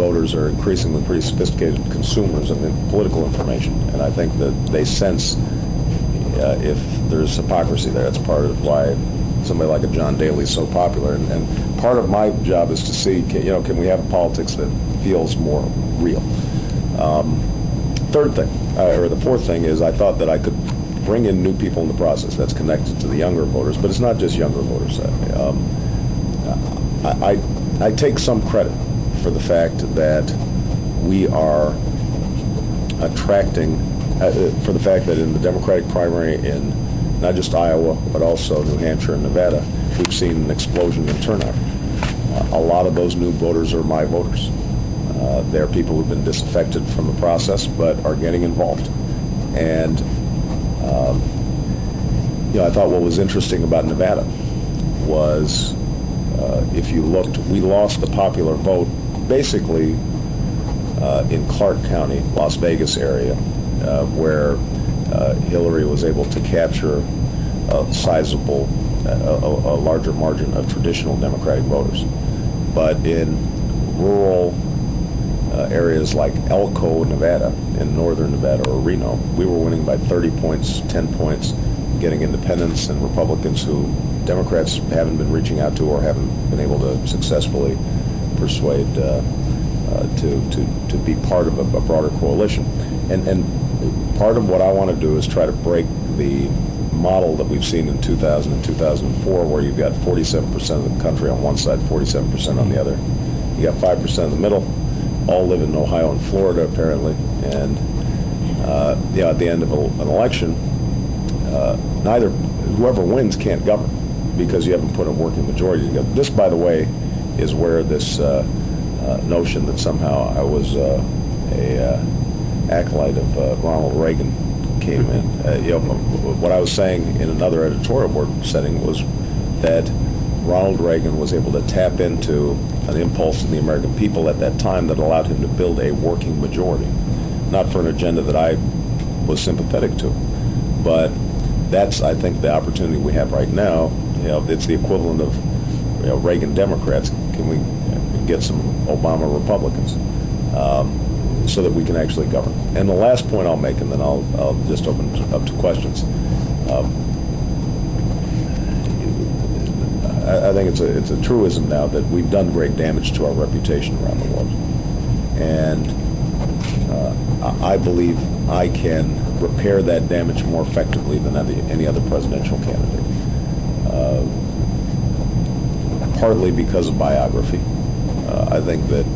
voters are increasingly pretty sophisticated consumers of political information, and I think that they sense if there's hypocrisy there. It's part of why somebody like a John Daly is so popular. And part of my job is to see, can we have politics that feels more real? Third thing, or the fourth thing, is I thought that I could bring in new people in the process that's connected to the younger voters, but it's not just younger voters. I take some credit for the fact that we are attracting, for the fact that in the Democratic primary in not just Iowa, but also New Hampshire and Nevada, we've seen an explosion in turnout. A lot of those new voters are my voters. They're people who've been disaffected from the process, but are getting involved. And I thought what was interesting about Nevada was, if you looked, we lost the popular vote basically in Clark County, Las Vegas area, where Hillary was able to capture a sizable, a larger margin of traditional Democratic voters. But in rural areas like Elko, Nevada, in northern Nevada, or Reno, we were winning by 30 points, 10 points, getting independents and Republicans who Democrats haven't been reaching out to or haven't been able to successfully persuade to be part of a broader coalition. And part of what I want to do is try to break the model that we've seen in 2000 and 2004, where you've got 47% of the country on one side, 47% on the other. You got 5% in the middle, all live in Ohio and Florida apparently, and at the end of an election, whoever wins can't govern because you haven't put a working majority together. This, by the way, is where this notion that somehow I was a acolyte of Ronald Reagan came in. What I was saying in another editorial board setting was that Ronald Reagan was able to tap into an impulse in the American people at that time that allowed him to build a working majority, not for an agenda that I was sympathetic to, but that's, I think, the opportunity we have right now. It's the equivalent of Reagan Democrats. Can we get some Obama Republicans so that we can actually govern? And the last point I'll make, and then I'll just open up to questions. I think it's a truism now that we've done great damage to our reputation around the world, and I believe I can repair that damage more effectively than any other presidential candidate. Partly because of biography. I think that